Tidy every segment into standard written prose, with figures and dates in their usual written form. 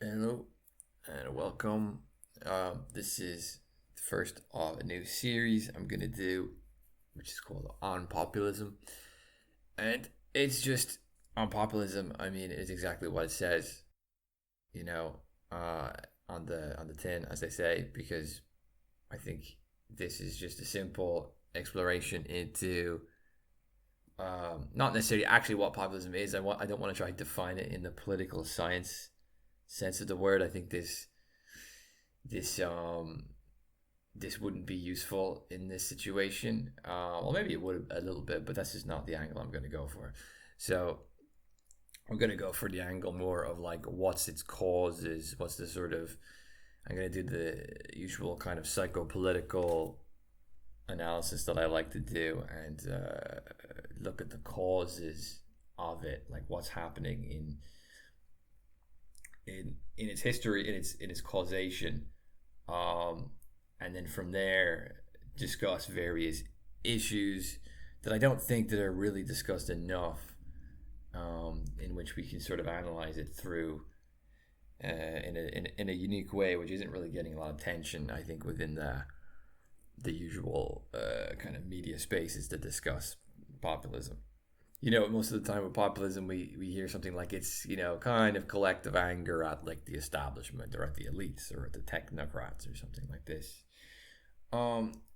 Hello and welcome. This is the first of a new series I'm gonna do, which is called On Populism, and it's just on populism. I mean, it's exactly what it says, you know, uh, on the tin, as they say, because I think this is just a simple exploration into not necessarily actually what populism is. I don't want to try to define it in the political science sense of the word. I think this this wouldn't be useful in this situation. Well, maybe it would a little bit, but that's just not the angle I'm going to go for. So I'm going to go for the angle more of like what's its causes, what's the sort of I'm going to do the usual kind of psychopolitical analysis that I like to do and look at the causes of it, like what's happening in its history, in its causation, and then from there discuss various issues that I don't think that are really discussed enough, in which we can sort of analyze it through in a unique way, which isn't really getting a lot of attention, I think, within the usual kind of media spaces that discuss populism. Most of the time with populism, we hear something like it's, kind of collective anger at like the establishment or at the elites or at the technocrats or something like this.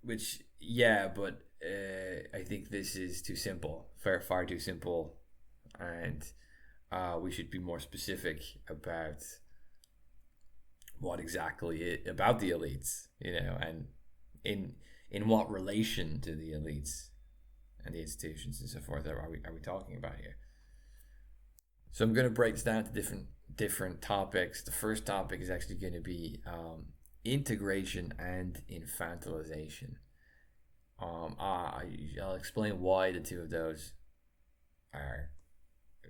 Which, yeah, but I think this is too simple, far too simple, and we should be more specific about what exactly about the elites, and in in what relation to the elites and the institutions and so forth are we talking about here? So I'm going to break this down to different topics. The first topic is actually going to be integration and infantilization. I'll explain why the two of those are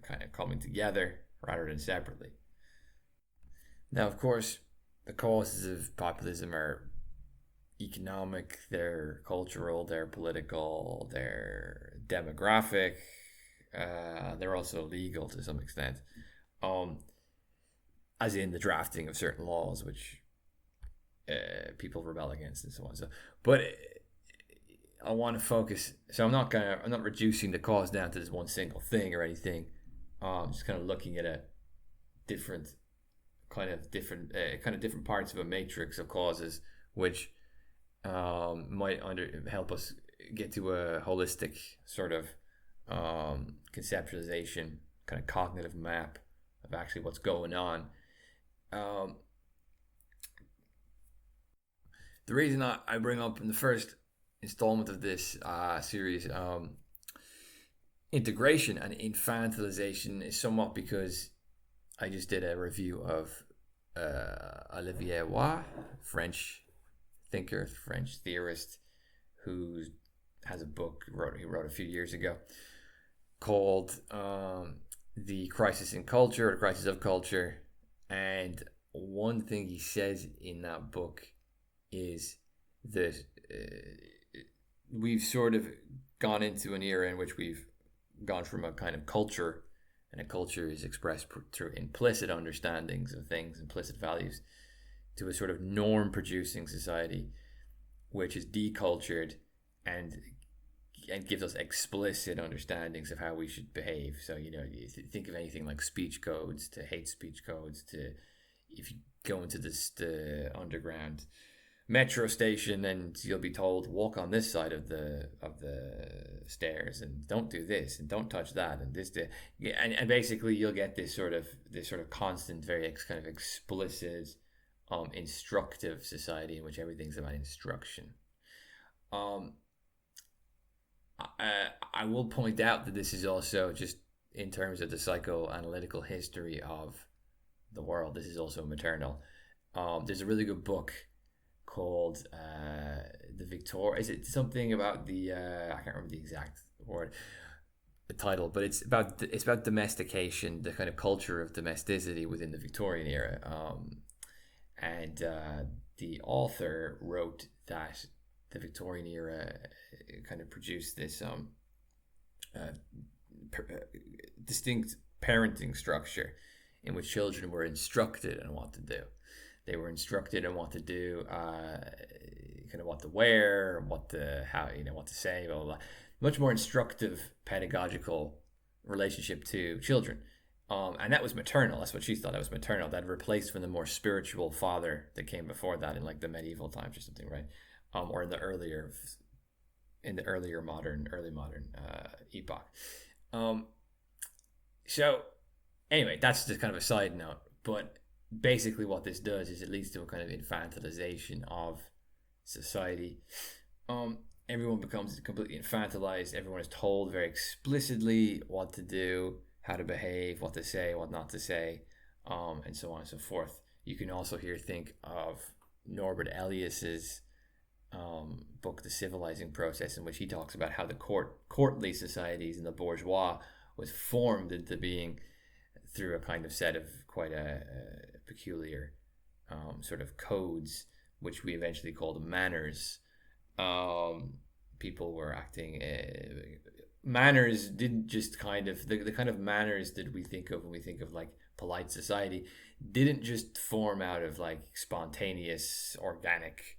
kind of coming together rather than separately. Now, of course, the causes of populism are economic, they're cultural, they're political, they're demographic, they're also legal to some extent, um, as in the drafting of certain laws which people rebel against and so on. But I want to focus. So I'm not reducing the cause down to this one single thing or anything. I'm just kind of looking at a different different parts of a matrix of causes, which might help us get to a holistic sort of conceptualization, kind of cognitive map of actually what's going on. Um, the reason I bring up in the first installment of this series integration and infantilization is somewhat because I just did a review of Olivier Roy, French thinker, French theorist, who has a book he wrote a few years ago called "The Crisis in Culture" or "The Crisis of Culture." And one thing he says in that book is that we've sort of gone into an era in which we've gone from a kind of culture, and a culture is expressed through implicit understandings of things, implicit values, to a sort of norm producing society which is decultured and gives us explicit understandings of how we should behave. So you think of anything like speech codes to hate speech codes to, if you go into the underground metro station and you'll be told walk on this side of the stairs and don't do this and don't touch that and and basically you'll get this sort of constant, very kind of explicit instructive society in which everything's about instruction. um I will point out that this is also just in terms of the psychoanalytical history of the world, this is also maternal. There's a really good book called the Victoria. Is it something about the? I can't remember the exact word, the title, but it's about domestication, the kind of culture of domesticity within the Victorian era. And the author wrote that the Victorian era kind of produced this uh, distinct parenting structure in which children were instructed on what to do. They were instructed on what to do, kind of what to wear, what to how what to say, blah blah blah. Much more instructive pedagogical relationship to children. And that was maternal. That's what she thought. That was maternal. That replaced from the more spiritual father that came before that in like the medieval times or something, right? Or in the earlier early modern epoch. So anyway, that's just kind of a side note. But basically, what this does is it leads to a kind of infantilization of society. Everyone becomes completely infantilized. Everyone is told very explicitly what to do, how to behave, what to say, what not to say, and so on and so forth. You can also here think of Norbert Elias's book, The Civilizing Process, in which he talks about how the courtly societies and the bourgeois was formed into being through a kind of set of quite a peculiar sort of codes, which we eventually called manners. People were acting manners didn't just kind of the kind of manners that we think of when we think of like polite society didn't just form out of like spontaneous organic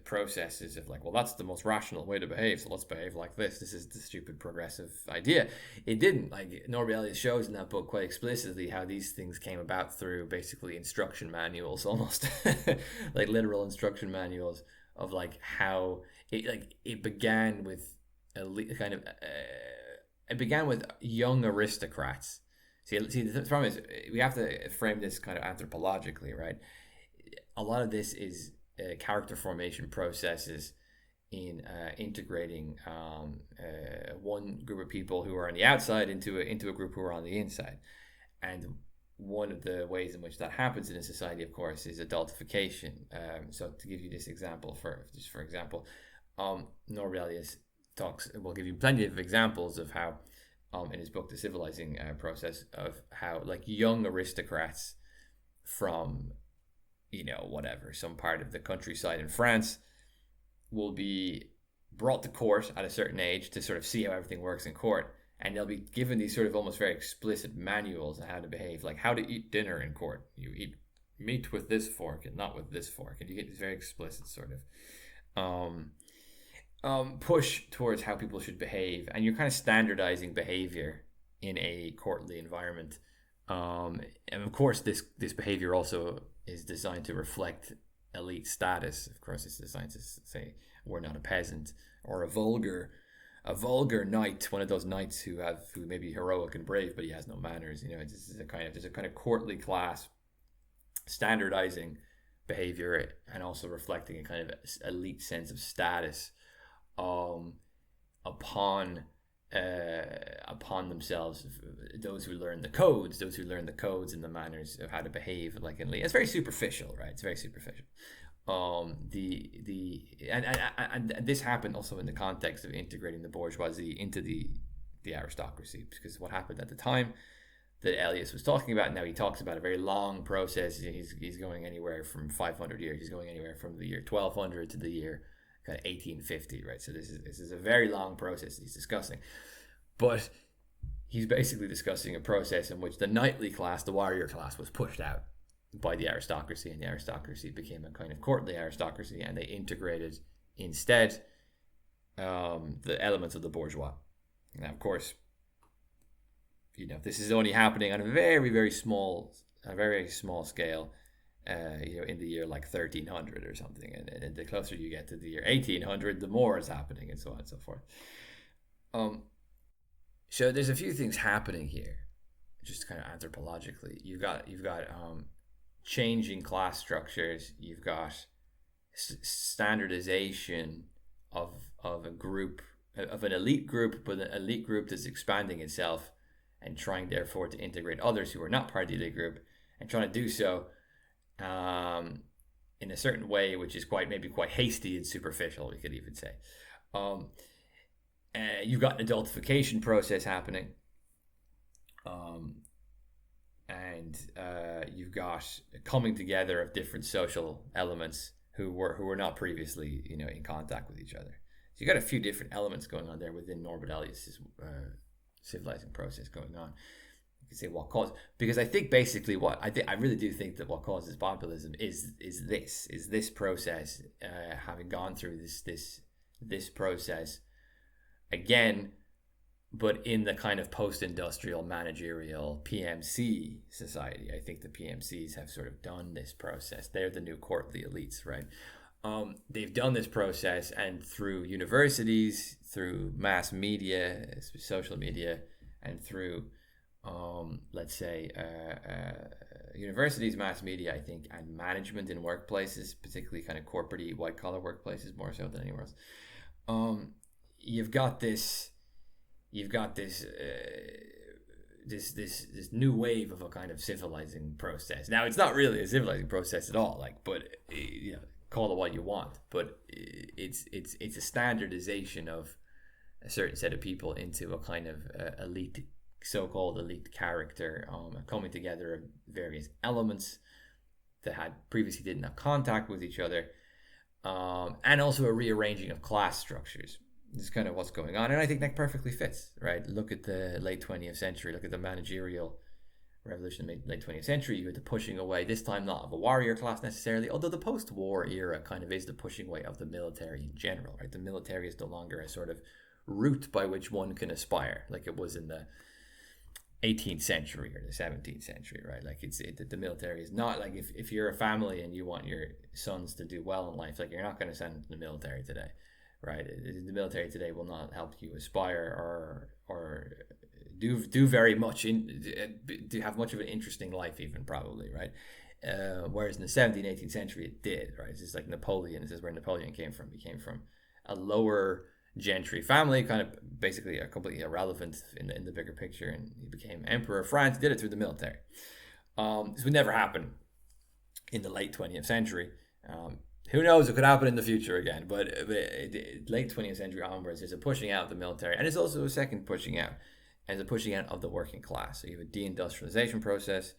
processes of like, well, that's the most rational way to behave, so let's behave like this is the stupid progressive idea. It didn't. Like Norbert Elias shows in that book quite explicitly how these things came about through basically instruction manuals, almost like literal instruction manuals of like how it began with it began with young aristocrats. See, the problem is we have to frame this kind of anthropologically, right? A lot of this is character formation processes in integrating one group of people who are on the outside into a group who are on the inside. And one of the ways in which that happens in a society, of course, is adultification. So to give you this example, for example, Norbert Elias will give you plenty of examples of how, in his book, The Civilizing Process, of how like young aristocrats from whatever, some part of the countryside in France will be brought to court at a certain age to sort of see how everything works in court. And they'll be given these sort of almost very explicit manuals on how to behave, like how to eat dinner in court. You eat meat with this fork and not with this fork. And you get these very explicit sort of push towards how people should behave. And you're kind of standardizing behavior in a courtly environment. And of course, this behavior also is designed to reflect elite status. Of course, it's designed to say we're not a peasant or a vulgar knight, one of those knights who may be heroic and brave, but he has no manners. There's a kind of courtly class, standardizing behavior and also reflecting a kind of elite sense of status upon themselves, those who learn the codes and the manners of how to behave. Like it's very superficial, right? It's very superficial. And this happened also in the context of integrating the bourgeoisie into the aristocracy, because what happened at the time that Elias was talking about, now he talks about a very long process. He's going anywhere from 500 years. He's going anywhere from the year 1200 to the year kind of 1850, right? So this is a very long process he's discussing, but he's basically discussing a process in which the knightly class, the warrior class, was pushed out by the aristocracy, and the aristocracy became a kind of courtly aristocracy, and they integrated instead the elements of the bourgeois. Now, of course, this is only happening on a very, very small scale. In the year like 1300 or something, and the closer you get to the year 1800, the more is happening, and so on and so forth. So there's a few things happening here, just kind of anthropologically. You've got changing class structures. You've got standardization of a group, of an elite group, but an elite group that's expanding itself and trying therefore to integrate others who are not part of the elite group, and trying to do so in a certain way, which is quite hasty and superficial, we could even say. You've got an adultification process happening, and you've got a coming together of different social elements who were not previously in contact with each other. So you got a few different elements going on there within Norbert Elias's civilizing process going on. could say what causes, because I think basically what I really do think that what causes populism is this process, having gone through this process again, but in the kind of post-industrial managerial PMC society. I think the PMCs have sort of done this process. They're the new courtly elites, right? They've done this process, and through universities, through mass media, social media, and through, let's say, universities, mass media, I think, and management in workplaces, particularly kind of corporate white collar workplaces, more so than anywhere else. You've got this this new wave of a kind of civilizing process. Now, it's not really a civilizing process at all, like, but call it what you want, but it's a standardization of a certain set of people into a kind of elite, so-called elite character, coming together of various elements that had previously didn't have contact with each other, and also a rearranging of class structures. This is kind of what's going on, and I think that perfectly fits, right? Look at the late 20th century. Look at the managerial revolution in the late 20th century. You had the pushing away, this time not of a warrior class necessarily, although the post-war era kind of is the pushing away of the military in general, right? The military is no longer a sort of route by which one can aspire, like it was in the 18th century or the 17th century, right? Like the military is not like, if you're a family and you want your sons to do well in life, like you're not going to send them to the military today. Right, the military today will not help you aspire or do very much do have much of an interesting life, even, probably, right? Whereas in the 17th, 18th century, it did, right? It's just like Napoleon. This is where Napoleon came from. He came from a lower gentry family, kind of basically completely irrelevant in the bigger picture, and he became emperor of France. Did it through the military. This would never happen in the late 20th century. Who knows? It could happen in the future again. But late 20th century onwards, there's a pushing out of the military, and it's also a second pushing out, as a pushing out of the working class. So you have a deindustrialization process,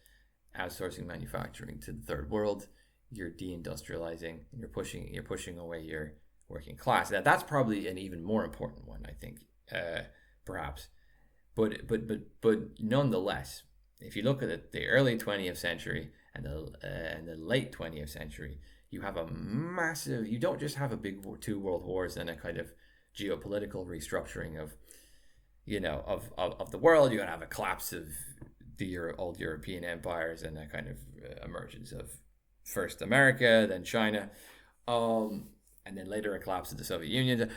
outsourcing manufacturing to the third world. You're deindustrializing. You're pushing away your working class. That's probably an even more important one, I think, perhaps. But nonetheless, if you look at it, the early 20th century and the late 20th century, you have a massive, you don't just have a big two world wars and a kind of geopolitical restructuring of the world. You're going to have a collapse of the old European empires and a kind of emergence of first America, then China, and then later a collapse of the Soviet Union.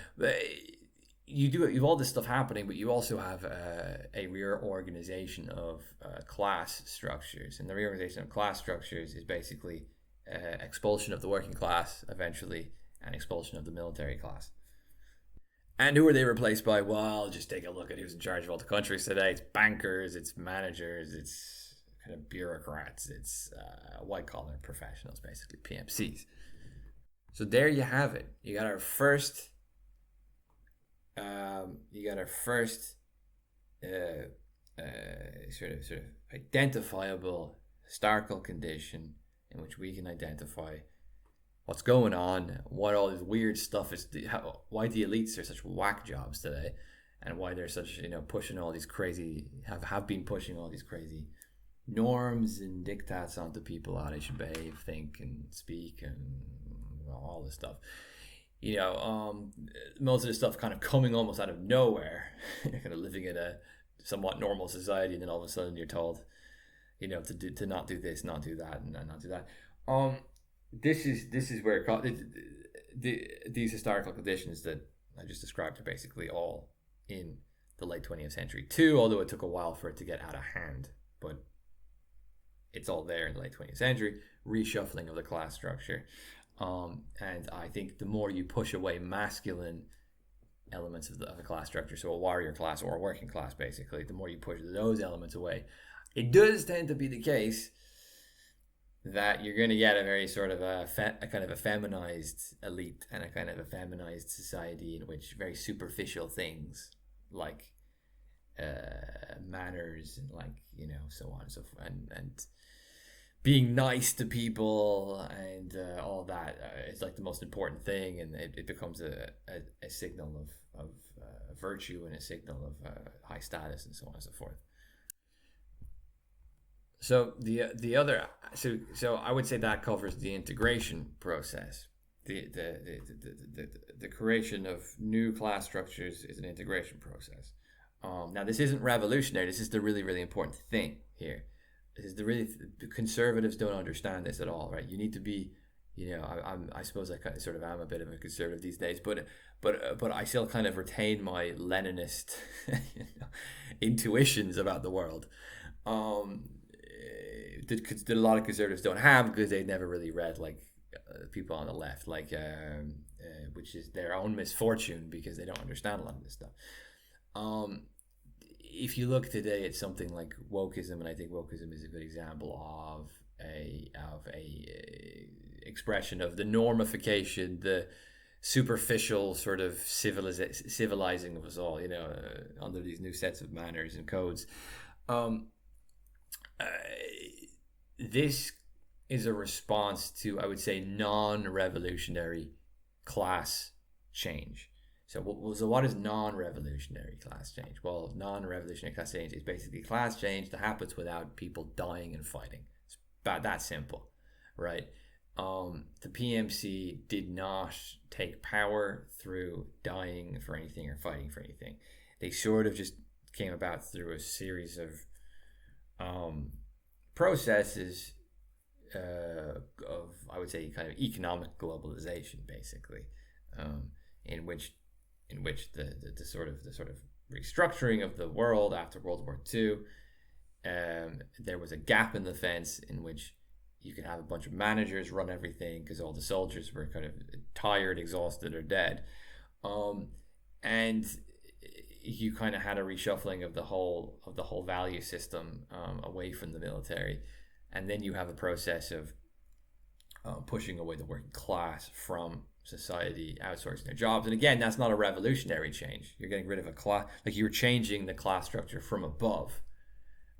You have all this stuff happening, but you also have a reorganization of class structures. And the reorganization of class structures is basically expulsion of the working class eventually, and expulsion of the military class. And who are they replaced by? Well, just take a look at who's in charge of all the countries today. It's bankers, it's managers, it's kind of bureaucrats, it's white collar professionals, basically PMCs. So there you have it. You got our first sort of identifiable historical condition in which we can identify what's going on, what all this weird stuff is, why the elites are such whack jobs today, and why they're such, pushing all these crazy, have been pushing all these crazy norms and diktats onto people, how they should behave, think, and speak, and all this stuff. Most of this stuff kind of coming almost out of nowhere. You're kind of living in a somewhat normal society, and then all of a sudden you're told, to not do this, not do that, and not do that. This is where these historical conditions that I just described are basically all in the late 20th century too, although it took a while for it to get out of hand. But it's all there in the late 20th century, reshuffling of the class structure. And I think the more you push away masculine elements of the class structure, so a warrior class or a working class, basically, the more you push those elements away, it does tend to be the case that you're going to get a very sort of a kind of a feminized elite and a kind of a feminized society in which very superficial things like manners and so on and so forth, and being nice to people and all that is like the most important thing, and it becomes a signal of virtue and a signal of high status and so on and so forth. the other so I would say that covers the integration process. The creation of new class structures is an integration process. Now this isn't revolutionary. This is the really important thing here. This is the conservatives don't understand this at all, right? You need to be, I suppose I kind of sort of am a bit of a conservative these days, but I still kind of retain my Leninist intuitions about the world. Um, that a lot of conservatives don't have because they never really read like people on the left, like which is their own misfortune because they don't understand a lot of this stuff. Um, if you look today at something like wokeism, and I think wokeism is a good example of a expression of the normification, the superficial sort of civilizing of us all, under these new sets of manners and codes. Um, uh, this is a response to, I would say, non-revolutionary class change. So what is non-revolutionary class change? Well, non-revolutionary class change is basically class change that happens without people dying and fighting. It's about that simple, right? The PMC did not take power through dying for anything or fighting for anything. They sort of just came about through a series of processes of, I would say, kind of economic globalization, basically, in which the sort of restructuring of the world after World War II, there was a gap in the fence in which you could have a bunch of managers run everything because all the soldiers were kind of tired, exhausted, or dead, and you kind of had a reshuffling of the whole value system away from the military, and then you have a process of pushing away the working class from society, outsourcing their jobs. And again, that's not a revolutionary change. You're getting rid of a class, like you're changing the class structure from above,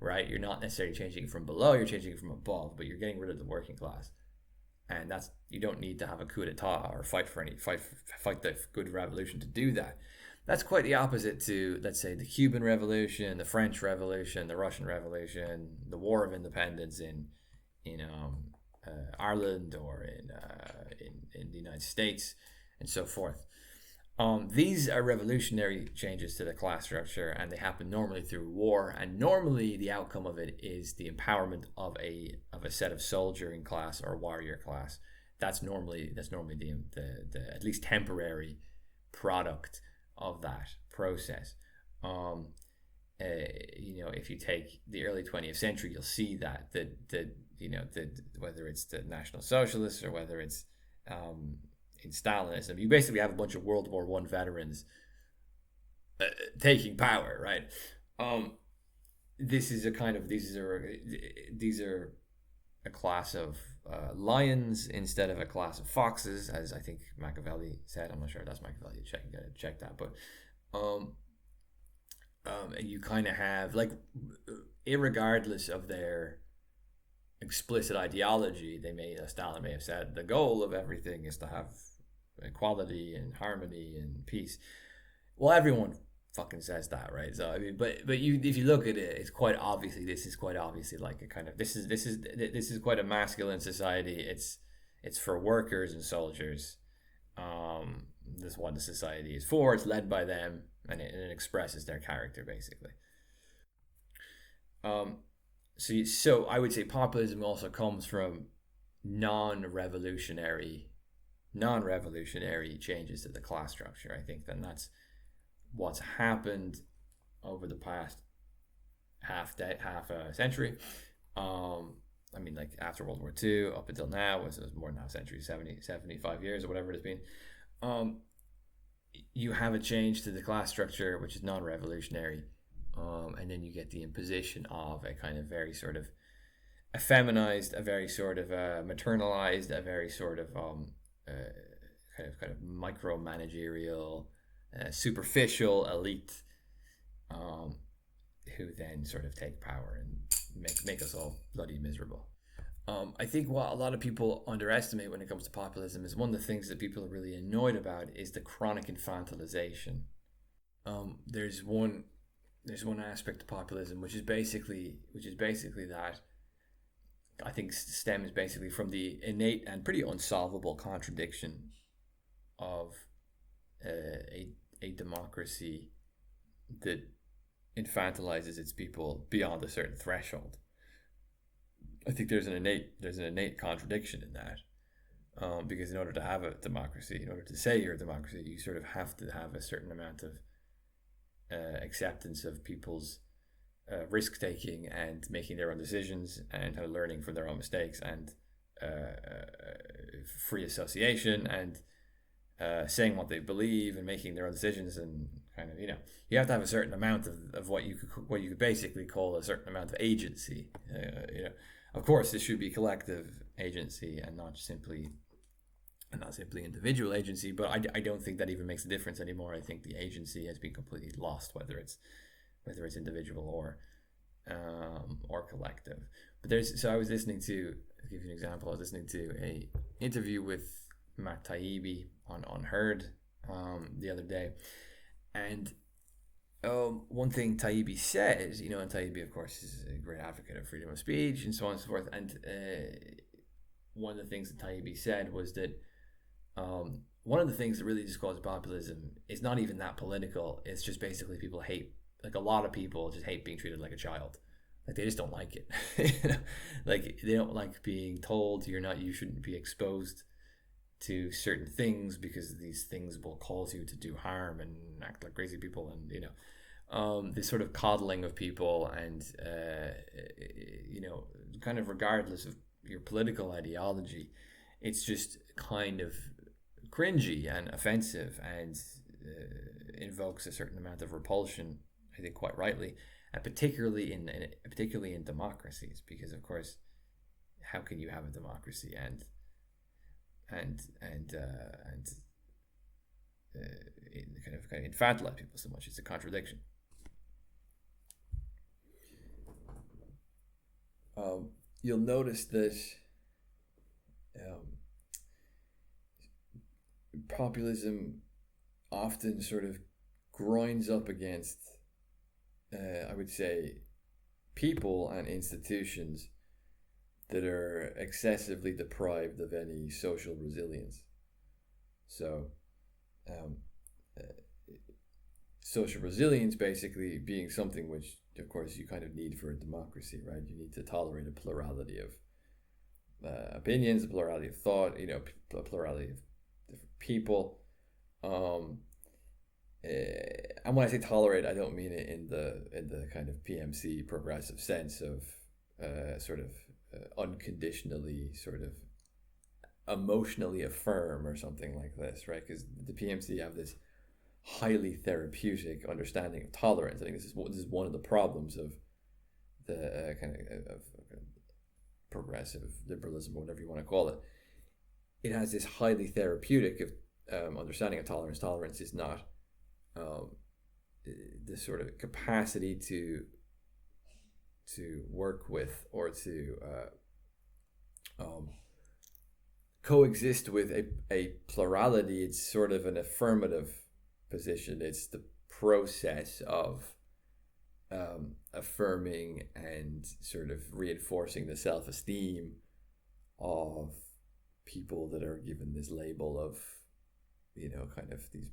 right? You're not necessarily changing it from below, you're changing it from above, but you're getting rid of the working class. And that's, you don't need to have a coup d'etat or fight the good revolution to do that. That's quite the opposite to, let's say, the Cuban Revolution, the French Revolution, the Russian Revolution, the War of Independence in Ireland or in the United States, and so forth. These are revolutionary changes to the class structure, and they happen normally through war. And normally, the outcome of it is the empowerment of a set of soldiering class or warrior class. That's normally the at least temporary product of that process. If you take the early 20th century, you'll see that whether it's the National Socialists or whether it's in Stalinism, you basically have a bunch of World War I veterans taking power, right? This is a kind of these are a class of lions instead of a class of foxes, as I think Machiavelli said. I'm not sure if that's Machiavelli. Check that, but you kind of have, like, irregardless of their explicit ideology, Stalin may have said the goal of everything is to have equality and harmony and peace. Well, everyone fucking says that, right? So I mean, but if you look at it, this is quite obviously like a kind of this is quite a masculine society. It's for workers and soldiers. This is what the society is for. It's led by them, and it expresses their character, basically. So I would say populism also comes from non-revolutionary changes to the class structure. I think then that's what's happened over the past half a century. I mean, like after World War II up until now, it was more than half a century, 75 years or whatever it has been. You have a change to the class structure which is non-revolutionary, and then you get the imposition of a kind of very sort of effeminized, a very sort of maternalized, a very sort of kind of micromanagerial, superficial elite, who then sort of take power and make us all bloody miserable. I think what a lot of people underestimate when it comes to populism is one of the things that people are really annoyed about is the chronic infantilization. There's one aspect of populism which is basically that I think stems basically from the innate and pretty unsolvable contradiction of a democracy that infantilizes its people beyond a certain threshold. I think there's an innate contradiction in that, because in order to have a democracy, in order to say you're a democracy, you sort of have to have a certain amount of acceptance of people's risk taking and making their own decisions and learning from their own mistakes, and free association, and saying what they believe and making their own decisions, and kind of, you have to have a certain amount of what you could basically call a certain amount of agency. Of course, this should be collective agency and not simply individual agency, but I don't think that even makes a difference anymore. I think the agency has been completely lost, whether it's individual or collective. But I was listening to, I'll give you an example. I was listening to a interview with Matt Taibbi on Heard the other day, and one thing Taibbi says, and Taibbi, of course, is a great advocate of freedom of speech and so on and so forth. And one of the things that Taibbi said was that one of the things that really just causes populism is not even that political. It's just basically people hate, like a lot of people just hate being treated like a child. Like they just don't like it. Like they don't like being told you shouldn't be exposed to certain things because these things will cause you to do harm and act like crazy people, and this sort of coddling of people, and kind of regardless of your political ideology, it's just kind of cringy and offensive, and invokes a certain amount of repulsion, I think quite rightly, and particularly in democracies, because of course, how can you have a democracy and kind of infantilize people so much? It's a contradiction. You'll notice that populism often sort of grinds up against, I would say, people and institutions that are excessively deprived of any social resilience. So, social resilience basically being something which, of course, you kind of need for a democracy, right? You need to tolerate a plurality of opinions, a plurality of thought, a plurality of different people. And when I say tolerate, I don't mean it in the kind of PMC progressive sense of sort of unconditionally, sort of emotionally affirm or something like this, right? Because the PMC have this highly therapeutic understanding of tolerance. I think this is one of the problems of the kind of progressive liberalism, or whatever you want to call it. It has this highly therapeutic understanding of tolerance. Tolerance is not this sort of capacity to work with or to coexist with a plurality. It's sort of an affirmative position. It's the process of affirming and sort of reinforcing the self-esteem of people that are given this label of, kind of these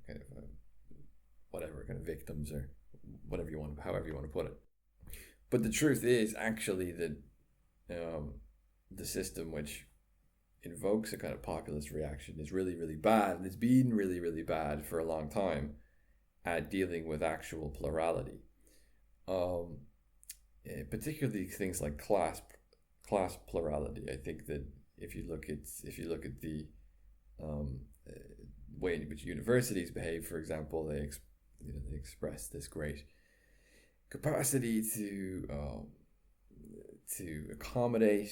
kind of whatever kind of victims, or whatever you want, however you want to put it. But the truth is actually that the system which invokes a kind of populist reaction is really, really bad, and it's been really, really bad for a long time at dealing with actual plurality. Particularly things like class plurality. I think that if you look at the way in which universities behave, for example, they express this great capacity to accommodate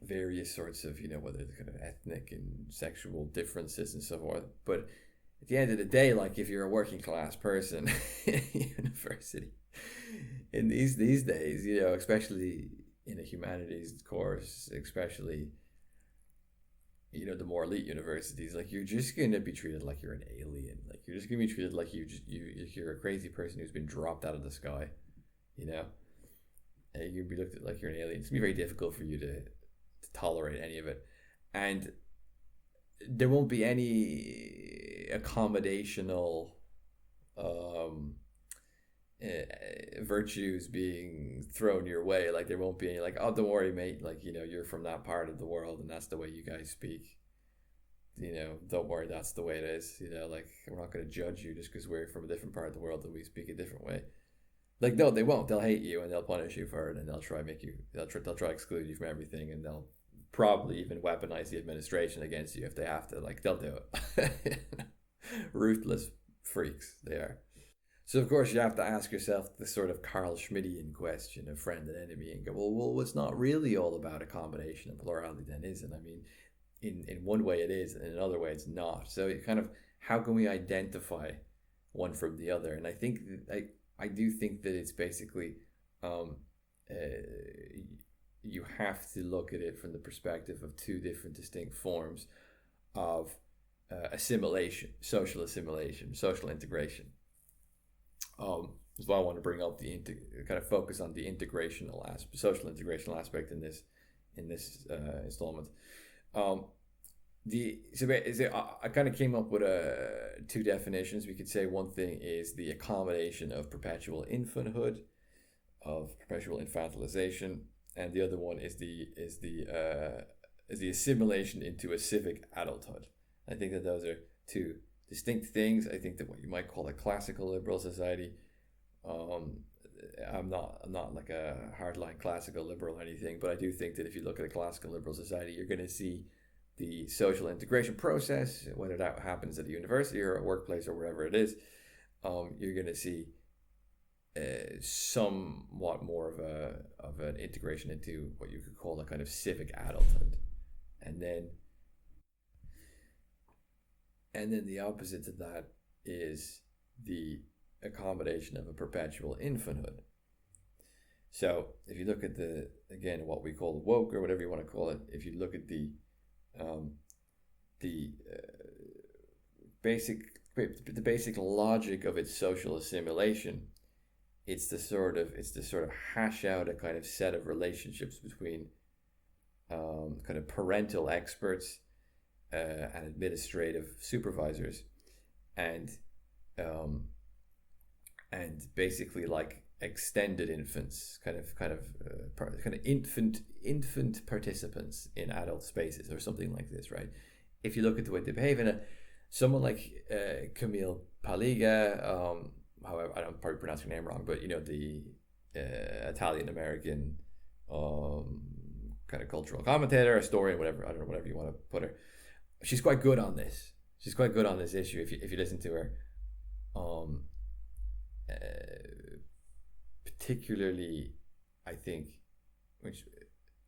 various sorts of, whether it's kind of ethnic and sexual differences and so forth. But at the end of the day, like if you're a working class person in a university in these days, especially in a humanities course, especially, the more elite universities, like you're just going to be treated like you're an alien. Like you're just going to be treated like you're a crazy person who's been dropped out of the sky, You'd be looked at like you're an alien. It's gonna be very difficult for you to tolerate any of it, and there won't be any accommodational um, virtues being thrown your way. Like there won't be any like, oh, don't worry, mate. Like you're from that part of the world, and that's the way you guys speak. Don't worry, that's the way it is. Like we're not going to judge you just because we're from a different part of the world and we speak a different way. Like no, they won't. They'll hate you and they'll punish you for it, and they'll try make you. They'll try exclude you from everything, and they'll probably even weaponize the administration against you if they have to. Like they'll do it. Ruthless freaks they are. So of course you have to ask yourself the sort of Carl Schmittian question of friend and enemy, and go, well, it's not really all about a combination of plurality, then, is it? I mean, in one way it is, and in another way it's not. So it kind of, how can we identify one from the other? And I think I do think that it's basically um, you have to look at it from the perspective of two different distinct forms of assimilation, social integration. That's why I want to bring up kind of focus on the social integrational aspect in this installment. I kind of came up with two definitions. We could say one thing is the accommodation of perpetual infanthood, of perpetual infantilization, and the other one is the assimilation into a civic adulthood. I think that those are two distinct things. I think that what you might call a classical liberal society. I'm not like a hardline classical liberal or anything, but I do think that if you look at a classical liberal society, you're going to see the social integration process, whether that happens at a university or a workplace or wherever it is. You're going to see somewhat more of an integration into what you could call a kind of civic adulthood, and then the opposite to that is the accommodation of a perpetual infanthood. So if you look at what we call woke, or whatever you want to call it, if you look at the basic logic of its social assimilation, it's the sort of hash out a kind of set of relationships between kind of parental experts and administrative supervisors, and basically like extended infants, kind of infant participants in adult spaces or something like this, right? If you look at the way they behave in it, someone like Camille Paliga, however, I'm probably pronouncing her name wrong, but the Italian American kind of cultural commentator, historian, whatever, I don't know, whatever you want to put her. She's quite good on this. She's quite good on this issue if you listen to her. Particularly, I think,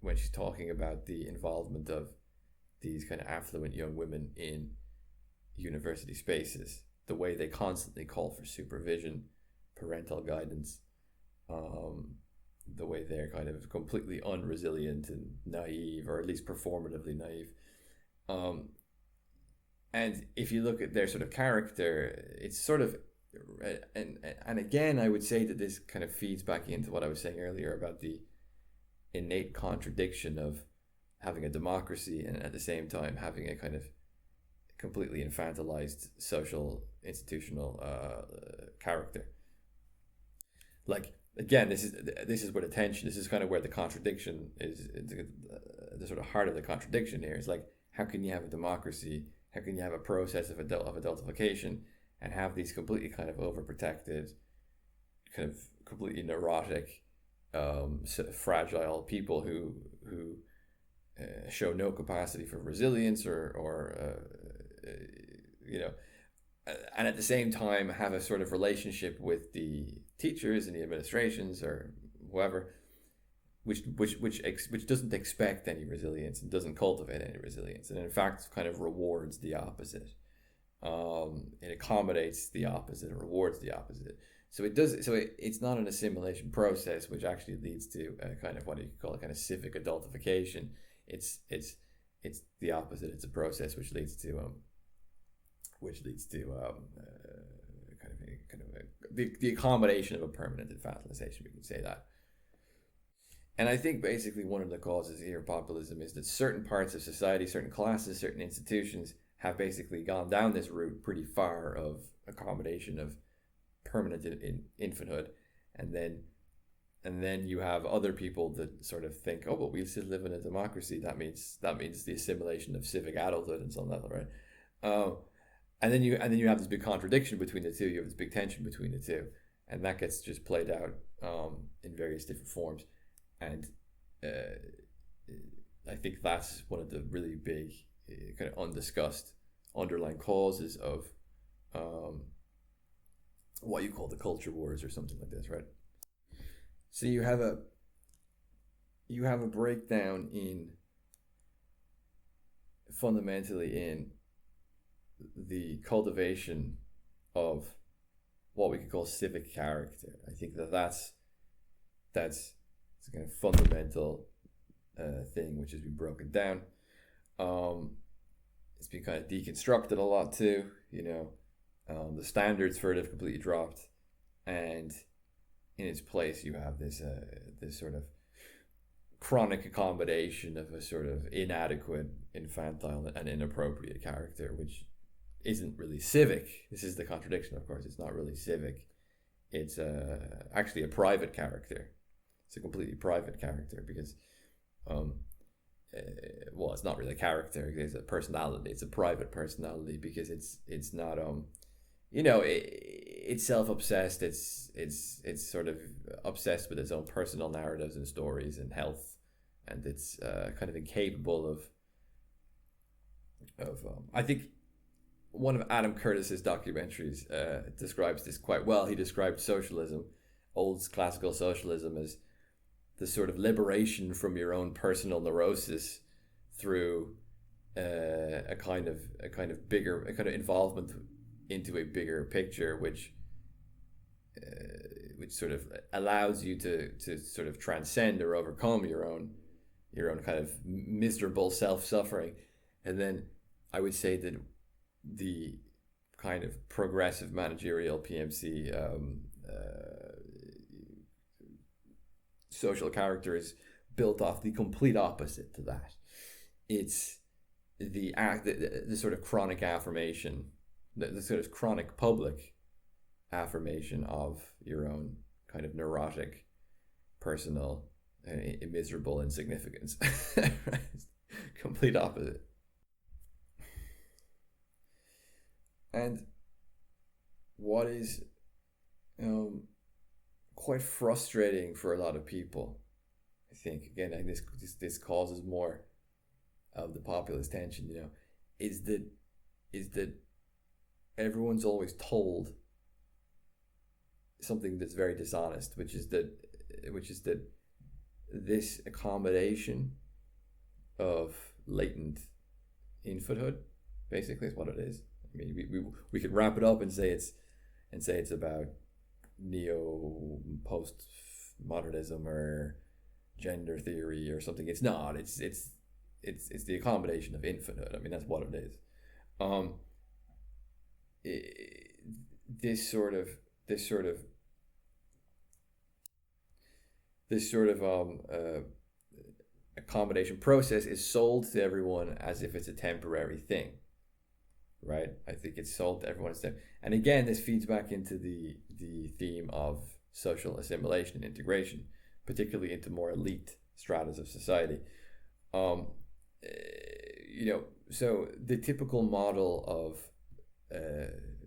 when she's talking about the involvement of these kind of affluent young women in university spaces, the way they constantly call for supervision, parental guidance, the way they're kind of completely unresilient and naive, or at least performatively naive. And if you look at their sort of character, it's sort of, and again, I would say that this kind of feeds back into what I was saying earlier about the innate contradiction of having a democracy and at the same time having a kind of completely infantilized social institutional character. Like again, this is where the tension. This is kind of where the contradiction is. The sort of heart of the contradiction here is like, how can you have a democracy? How can you have a process of adultification and have these completely kind of overprotected, kind of completely neurotic, fragile people who show no capacity for resilience or and at the same time have a sort of relationship with the teachers and the administrations or whoever, which doesn't expect any resilience and doesn't cultivate any resilience, and in fact kind of rewards the opposite. It accommodates the opposite, it rewards the opposite. So it's not an assimilation process which actually leads to a kind of what you call a kind of civic adultification. It's the opposite. It's a process which leads to the accommodation of a permanent infantilization. We can say that. And I think basically one of the causes here of populism is that certain parts of society, certain classes, certain institutions have basically gone down this route pretty far of accommodation of permanent infanthood, and then you have other people that sort of think, oh, but we still live in a democracy. That means the assimilation of civic adulthood and so on, right? And then you have this big contradiction between the two. You have this big tension between the two, and that gets just played out in various different forms. And I think that's one of the really big kind of undiscussed underlying causes of what you call the culture wars or something like this, right? So you have a breakdown in fundamentally in the cultivation of what we could call civic character. I think that's a kind of fundamental thing which has been broken down. It's been kind of deconstructed a lot too. The standards for it have completely dropped, and in its place you have this sort of chronic accommodation of a sort of inadequate, infantile, and inappropriate character, which isn't really civic. This is the contradiction, of course. It's not really civic. It's actually a private character. It's a completely private character because, well, it's not really a character. It's a personality. It's a private personality because it's not it's self-obsessed. It's sort of obsessed with its own personal narratives and stories and health, and it's kind of incapable of I think one of Adam Curtis's documentaries describes this quite well. He described socialism, old classical socialism, as the sort of liberation from your own personal neurosis through a kind of involvement into a bigger picture, which sort of allows you to sort of transcend or overcome your own kind of miserable self-suffering. And then I would say that the kind of progressive managerial PMC social character is built off the complete opposite to that. It's the sort of chronic affirmation, the sort of chronic public affirmation of your own kind of neurotic, personal, miserable insignificance. Complete opposite. And what is quite frustrating for a lot of people, I think, again, and this causes more of the populist tension, is that everyone's always told something that's very dishonest, which is that this accommodation of latent infanthood basically is what it is. I mean, we could wrap it up and say it's about neo postmodernism or gender theory or something. It's not. It's the accommodation of infanthood. I mean, that's what it is. This sort of accommodation process is sold to everyone as if it's a temporary thing, right? I think it's sold to everyone as and again, this feeds back into the theme of social assimilation and integration, particularly into more elite stratas of society. So the typical model of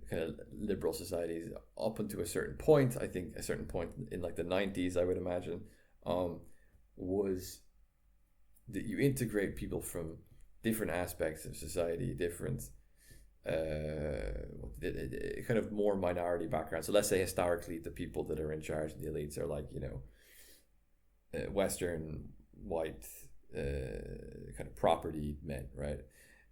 kind of liberal societies up until a certain point, I think a certain point in like the 90s, I would imagine, was that you integrate people from different aspects of society, different kind of more minority backgrounds. So let's say historically the people that are in charge of the elites are like, Western white kind of property men, right?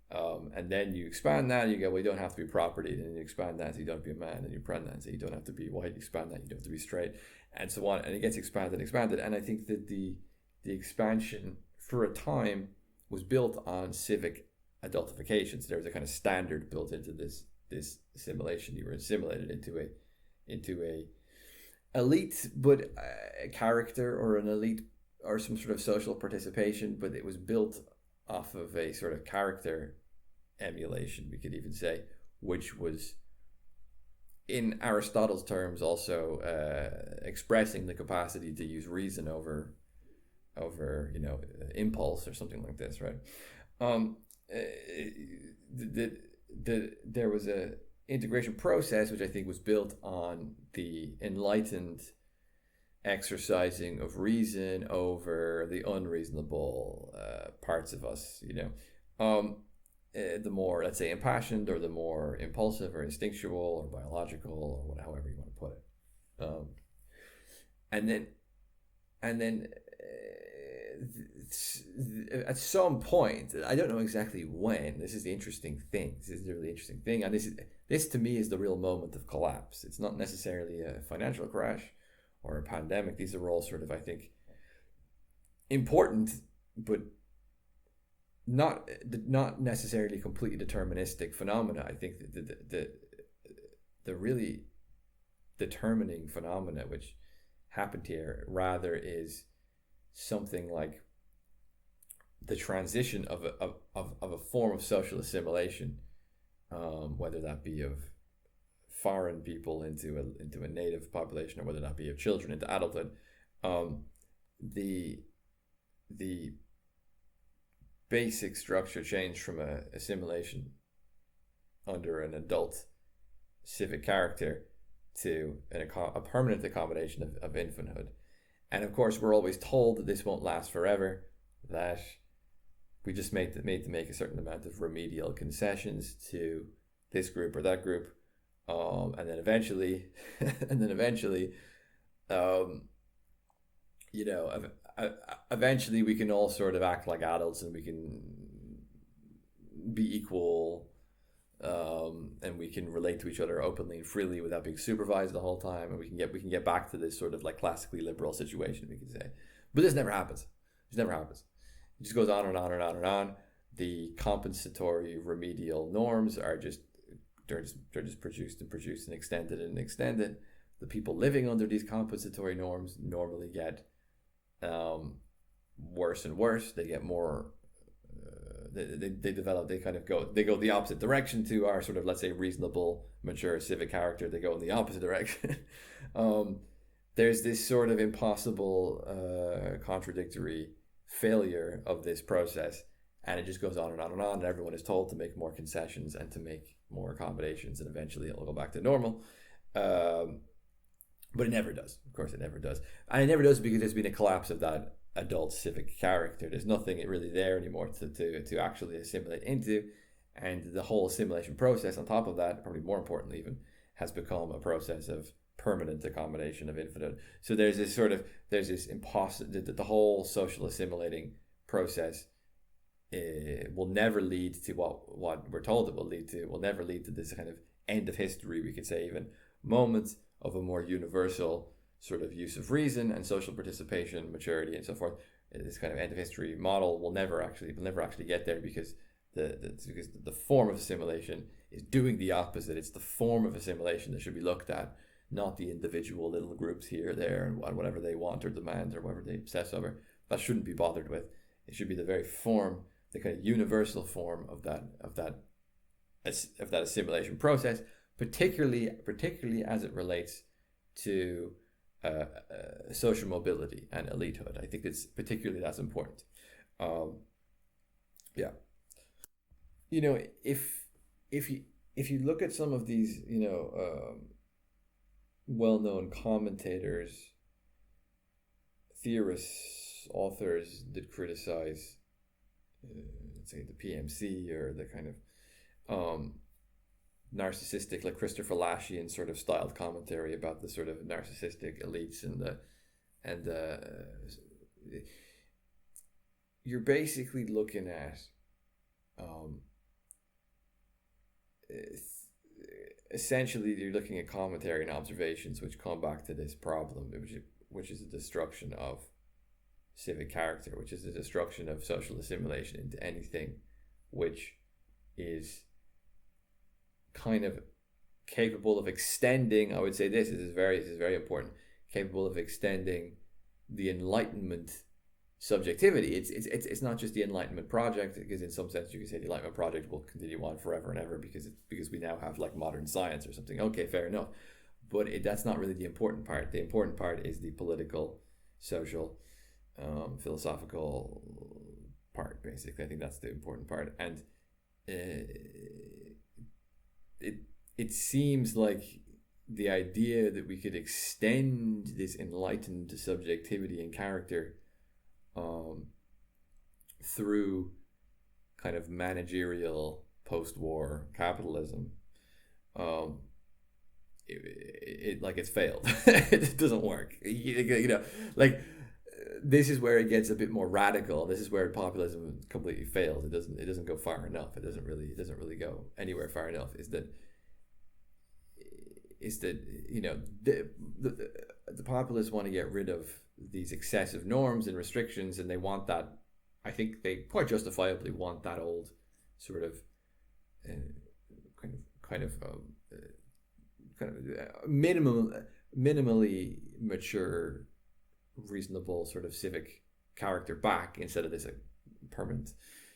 And then you expand that, you go, well, you don't have to be property, and you expand that, so you don't have to be a man, and you expand that, so you don't have to be white, you expand that, you don't have to be straight, and so on, and it gets expanded. And I think that the expansion for a time was built on civic adultification. So there was a kind of standard built into this assimilation. You were assimilated into a elite, but a character or an elite or some sort of social participation, but it was built off of a sort of character emulation, we could even say, which was, in Aristotle's terms, also expressing the capacity to use reason over impulse or something like this, right? There was a integration process which I think was built on the enlightened exercising of reason over the unreasonable parts of us, the more, let's say, impassioned, or the more impulsive or instinctual or biological, or whatever, however you want to put it. And then at some point, I don't know exactly when. This is the interesting thing. This is the really interesting thing, and this to me is the real moment of collapse. It's not necessarily a financial crash or a pandemic. These are all sort of, I think, important, but not necessarily completely deterministic phenomena. I think the really determining phenomena which happened here rather is something like the transition of a form of social assimilation, whether that be of foreign people into a native population, or whether that be of children into adulthood. The basic structure changed from a assimilation under an adult civic character to a permanent accommodation of infanthood. And of course, we're always told that this won't last forever, that we just made to make a certain amount of remedial concessions to this group or that group, and then eventually, eventually we can all sort of act like adults, and we can be equal, and we can relate to each other openly and freely without being supervised the whole time, and we can get back to this sort of like classically liberal situation, we could say. But this never happens. It just goes on and on and on and on. The compensatory remedial norms are just produced and extended. The people living under these compensatory norms normally get worse and worse. They get more. They go the opposite direction to our sort of, let's say, reasonable, mature civic character. They go in the opposite direction. There's this sort of impossible, contradictory failure of this process, and it just goes on and on and on. And everyone is told to make more concessions and to make more accommodations, and eventually it'll go back to normal. But it never does. Of course, it never does, and it never does because there's been a collapse of that adult civic character. There's nothing really there anymore to actually assimilate into, and the whole assimilation process on top of that, probably more importantly even, has become a process of permanent accommodation of infanthood. So there's this impossible, the whole social assimilating process will never lead to what we're told it will lead to. It will never lead to this kind of end of history, we could say, even moments of a more universal sort of use of reason and social participation, maturity, and so forth. This kind of end of history model will never actually get there, because the form of assimilation is doing the opposite. It's the form of assimilation that should be looked at, not the individual little groups here, there, and whatever they want or demand or whatever they obsess over. That shouldn't be bothered with. It should be the very form, the kind of universal form of that assimilation process, particularly as it relates to social mobility and elitehood. I think that's important. Yeah. If you look at some of these, well-known commentators, theorists, authors that criticize, let's say, the PMC, or the kind of narcissistic, like Christopher Lashian sort of styled commentary about the sort of narcissistic elites and you're basically looking at essentially you're looking at commentary and observations which come back to this problem, which is the destruction of civic character, which is the destruction of social assimilation into anything which is kind of capable of extending, I would say this is very important, capable of extending the Enlightenment subjectivity. It's not just the Enlightenment project, because in some sense you can say the Enlightenment project will continue on forever and ever because we now have like modern science or something. Okay, fair enough, but that's not really the important part. The important part is the political, social, philosophical part. Basically, I think that's the important part, and it seems like the idea that we could extend this enlightened subjectivity and character through kind of managerial post-war capitalism, it like it's failed. It doesn't work. You know, like this is where it gets a bit more radical. This is where populism completely fails. It doesn't go far enough. It doesn't really go anywhere far enough. Is that you know the populists want to get rid of these excessive norms and restrictions, and they want that. I think they quite justifiably want that old sort of minimally mature, reasonable sort of civic character back, instead of this permanent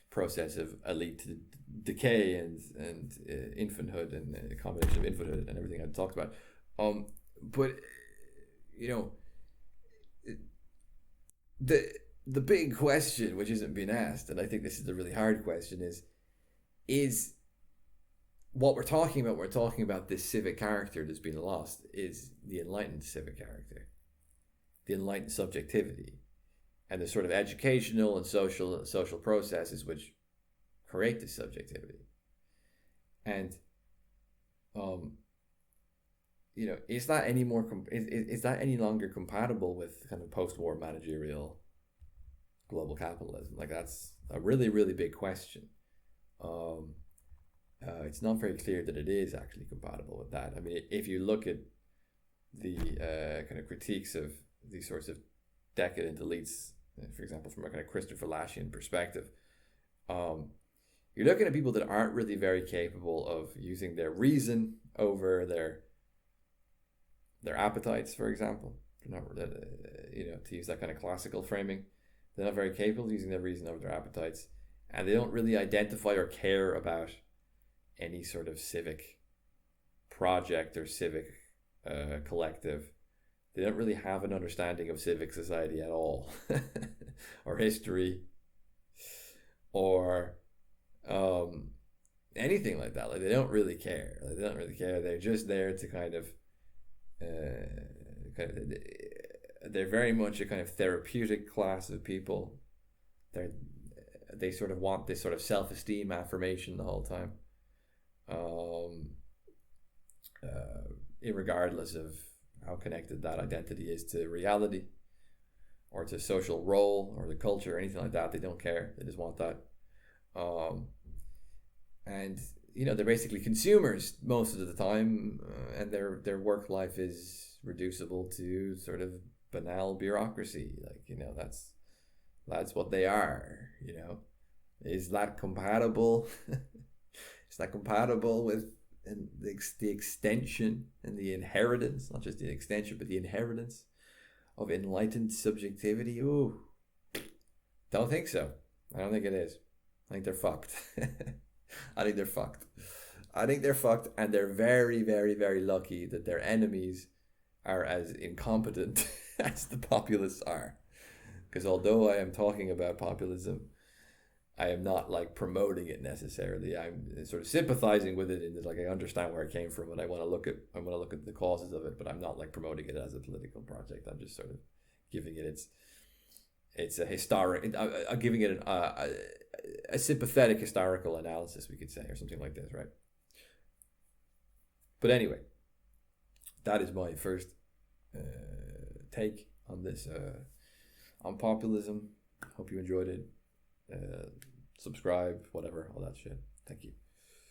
process of elite decay and infanthood, and a combination of infanthood and everything I talked about. But you know, the big question, which isn't being asked, and I think this is the really hard question, is what we're talking about. We're talking about this civic character that's been lost, is the enlightened civic character, the enlightened subjectivity, and the sort of educational and social processes which create this subjectivity. And you know, is that any longer compatible with kind of post-war managerial global capitalism? Like, that's a really, really big question. It's not very clear that it is actually compatible with that. I mean, if you look at the kind of critiques of these sorts of decadent elites, for example, from a kind of Christopher Lashian perspective, you're looking at people that aren't really very capable of using their reason over their appetites, for example. They're not, you know, to use that kind of classical framing, they're not very capable of using their reason over their appetites, and they don't really identify or care about any sort of civic project or civic collective. They don't really have an understanding of civic society at all, or history, or anything like that. Like, they don't really care. They're just there to kind of they're very much a kind of therapeutic class of people. They sort of want this sort of self-esteem affirmation the whole time, irregardless of how connected that identity is to reality or to social role or the culture or anything like that. They don't care. They just want that. And you know, they're basically consumers most of the time, and their work life is reducible to sort of banal bureaucracy. Like, you know, that's what they are. You know, is that compatible? Is that compatible with the extension and the inheritance, not just the extension, but the inheritance of enlightened subjectivity? Ooh, don't think so. I don't think it is. I think they're fucked. I think they're fucked, and they're very, very, very lucky that their enemies are as incompetent as the populists are. Because although I am talking about populism, I am not like promoting it necessarily. I'm sort of sympathizing with it in that, like, I understand where it came from, and I want to look at the causes of it, but I'm not like promoting it as a political project. I'm just sort of giving it it's a historic. I'm giving it a sympathetic historical analysis, we could say, or something like this, right? But anyway, that is my first take on this, on populism. Hope you enjoyed it. Subscribe, whatever, all that shit. Thank you.